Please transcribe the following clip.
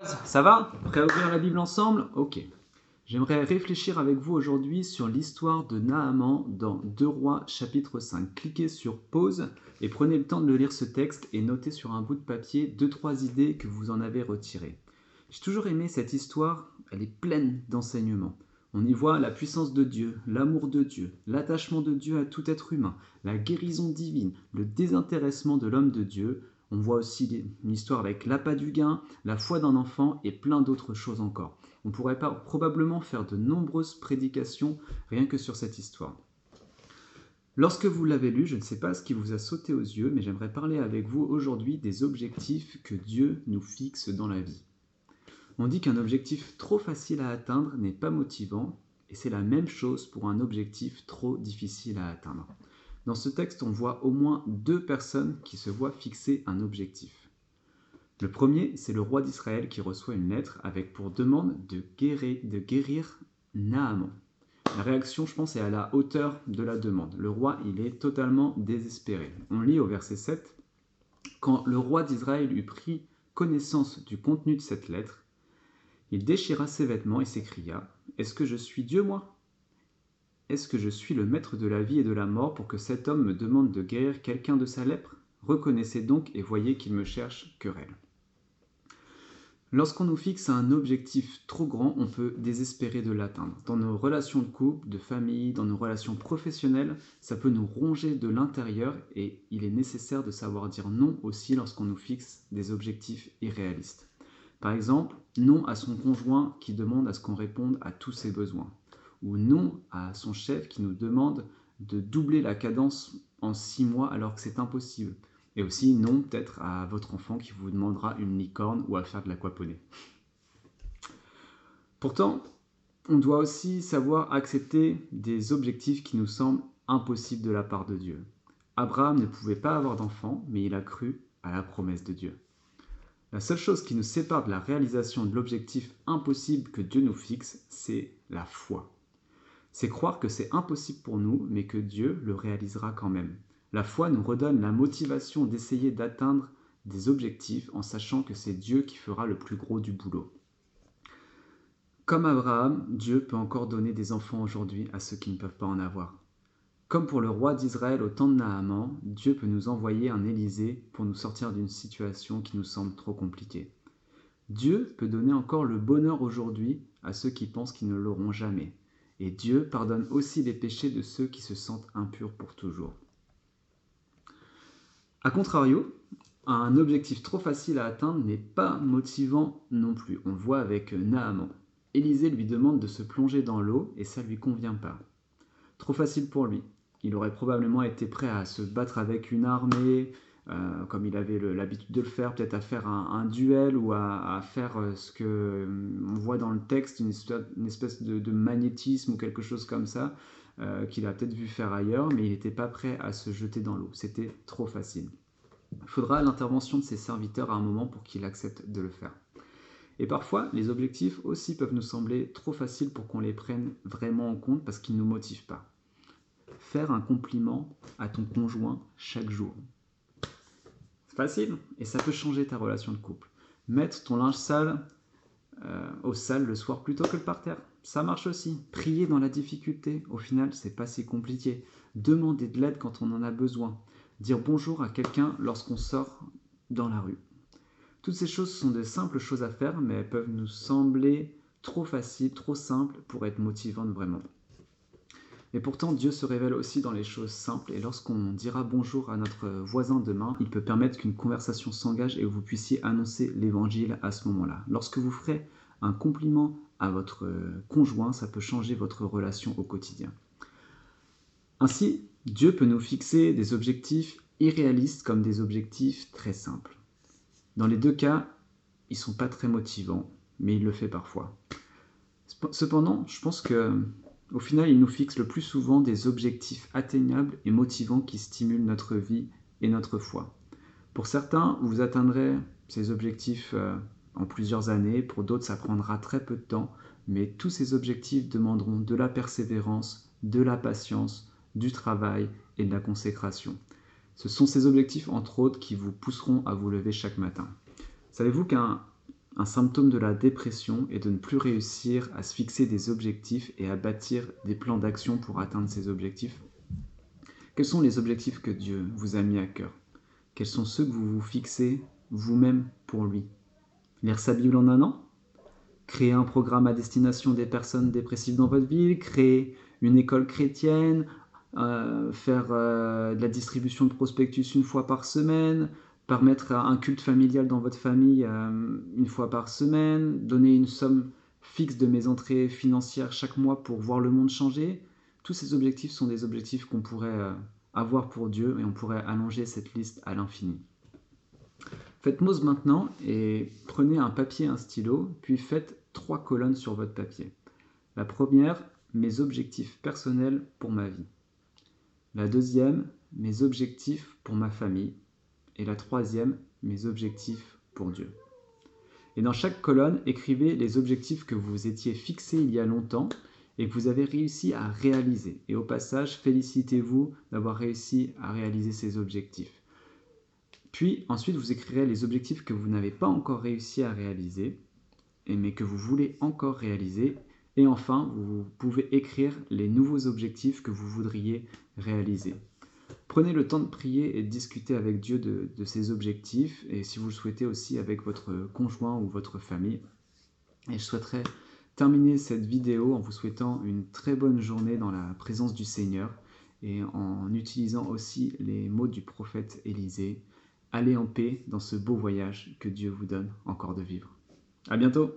Ça va? Prêt à ouvrir la Bible ensemble? Ok. J'aimerais réfléchir avec vous aujourd'hui sur l'histoire de Naaman dans 2 Rois chapitre 5. Cliquez sur pause et prenez le temps de lire ce texte et notez sur un bout de papier 2-3 idées que vous en avez retirées. J'ai toujours aimé cette histoire, elle est pleine d'enseignements. On y voit la puissance de Dieu, l'amour de Dieu, l'attachement de Dieu à tout être humain, la guérison divine, le désintéressement de l'homme de Dieu. On voit aussi une histoire avec l'appât du gain, la foi d'un enfant et plein d'autres choses encore. On pourrait probablement faire de nombreuses prédications rien que sur cette histoire. Lorsque vous l'avez lu, je ne sais pas ce qui vous a sauté aux yeux, mais j'aimerais parler avec vous aujourd'hui des objectifs que Dieu nous fixe dans la vie. On dit qu'un objectif trop facile à atteindre n'est pas motivant, et c'est la même chose pour un objectif trop difficile à atteindre. Dans ce texte, on voit au moins 2 personnes qui se voient fixer un objectif. Le premier, c'est le roi d'Israël qui reçoit une lettre avec pour demande de guérir Naaman. La réaction, je pense, est à la hauteur de la demande. Le roi, il est totalement désespéré. On lit au verset 7, « Quand le roi d'Israël eut pris connaissance du contenu de cette lettre, il déchira ses vêtements et s'écria, « Est-ce que je suis Dieu, moi ? Est-ce que je suis le maître de la vie et de la mort pour que cet homme me demande de guérir quelqu'un de sa lèpre ? Reconnaissez donc et voyez qu'il me cherche querelle. » Lorsqu'on nous fixe un objectif trop grand, on peut désespérer de l'atteindre. Dans nos relations de couple, de famille, dans nos relations professionnelles, ça peut nous ronger de l'intérieur et il est nécessaire de savoir dire non aussi lorsqu'on nous fixe des objectifs irréalistes. Par exemple, non à son conjoint qui demande à ce qu'on réponde à tous ses besoins. Ou non à son chef qui nous demande de doubler la cadence en 6 mois alors que c'est impossible. Et aussi non peut-être à votre enfant qui vous demandera une licorne ou à faire de l'aquaponie. Pourtant, on doit aussi savoir accepter des objectifs qui nous semblent impossibles de la part de Dieu. Abraham ne pouvait pas avoir d'enfant, mais il a cru à la promesse de Dieu. La seule chose qui nous sépare de la réalisation de l'objectif impossible que Dieu nous fixe, c'est la foi. C'est croire que c'est impossible pour nous, mais que Dieu le réalisera quand même. La foi nous redonne la motivation d'essayer d'atteindre des objectifs en sachant que c'est Dieu qui fera le plus gros du boulot. Comme Abraham, Dieu peut encore donner des enfants aujourd'hui à ceux qui ne peuvent pas en avoir. Comme pour le roi d'Israël au temps de Naaman, Dieu peut nous envoyer un Élysée pour nous sortir d'une situation qui nous semble trop compliquée. Dieu peut donner encore le bonheur aujourd'hui à ceux qui pensent qu'ils ne l'auront jamais. Et Dieu pardonne aussi les péchés de ceux qui se sentent impurs pour toujours. A contrario, un objectif trop facile à atteindre n'est pas motivant non plus. On le voit avec Naaman. Élisée lui demande de se plonger dans l'eau et ça ne lui convient pas. Trop facile pour lui. Il aurait probablement été prêt à se battre avec une armée, comme il avait l'habitude de le faire, peut-être à faire un duel ou à faire ce qu'on voit dans le texte, une espèce de magnétisme ou quelque chose comme ça, qu'il a peut-être vu faire ailleurs, mais il n'était pas prêt à se jeter dans l'eau. C'était trop facile. Il faudra l'intervention de ses serviteurs à un moment pour qu'il accepte de le faire. Et parfois, les objectifs aussi peuvent nous sembler trop faciles pour qu'on les prenne vraiment en compte parce qu'ils ne nous motivent pas. Faire un compliment à ton conjoint chaque jour. C'est facile et ça peut changer ta relation de couple. Mettre ton linge sale au sale le soir plutôt que par terre. Ça marche aussi. Prier dans la difficulté, au final, c'est pas si compliqué. Demander de l'aide quand on en a besoin. Dire bonjour à quelqu'un lorsqu'on sort dans la rue. Toutes ces choses sont de simples choses à faire, mais elles peuvent nous sembler trop faciles, trop simples pour être motivantes vraiment. Et pourtant, Dieu se révèle aussi dans les choses simples, et lorsqu'on dira bonjour à notre voisin demain, il peut permettre qu'une conversation s'engage et que vous puissiez annoncer l'évangile à ce moment-là. Lorsque vous ferez un compliment à votre conjoint, ça peut changer votre relation au quotidien. Ainsi, Dieu peut nous fixer des objectifs irréalistes comme des objectifs très simples. Dans les 2 cas, ils ne sont pas très motivants, mais il le fait parfois. Cependant, je pense qu'au final, il nous fixe le plus souvent des objectifs atteignables et motivants qui stimulent notre vie et notre foi. Pour certains, vous atteindrez ces objectifs en plusieurs années, pour d'autres, ça prendra très peu de temps, mais tous ces objectifs demanderont de la persévérance, de la patience, du travail et de la consécration. Ce sont ces objectifs, entre autres, qui vous pousseront à vous lever chaque matin. Savez-vous qu'un Un symptôme de la dépression est de ne plus réussir à se fixer des objectifs et à bâtir des plans d'action pour atteindre ces objectifs. Quels sont les objectifs que Dieu vous a mis à cœur? Quels sont ceux que vous vous fixez vous-même pour lui? Lire sa Bible en un an? Créer un programme à destination des personnes dépressives dans votre ville? Créer une école chrétienne? Faire de la distribution de prospectus une fois par semaine? Permettre un culte familial dans votre famille une fois par semaine? Donner une somme fixe de mes entrées financières chaque mois pour voir le monde changer? Tous ces objectifs sont des objectifs qu'on pourrait avoir pour Dieu et on pourrait allonger cette liste à l'infini. Faites pause maintenant et prenez un papier et un stylo, puis faites 3 colonnes sur votre papier. La première, mes objectifs personnels pour ma vie. La deuxième, mes objectifs pour ma famille. Et la troisième, mes objectifs pour Dieu. Et dans chaque colonne, écrivez les objectifs que vous vous étiez fixés il y a longtemps et que vous avez réussi à réaliser. Et au passage, félicitez-vous d'avoir réussi à réaliser ces objectifs. Puis ensuite, vous écrirez les objectifs que vous n'avez pas encore réussi à réaliser, mais que vous voulez encore réaliser. Et enfin, vous pouvez écrire les nouveaux objectifs que vous voudriez réaliser. Prenez le temps de prier et de discuter avec Dieu de ces objectifs, et si vous le souhaitez aussi avec votre conjoint ou votre famille. Et je souhaiterais terminer cette vidéo en vous souhaitant une très bonne journée dans la présence du Seigneur, et en utilisant aussi les mots du prophète Élisée. Allez en paix dans ce beau voyage que Dieu vous donne encore de vivre. À bientôt!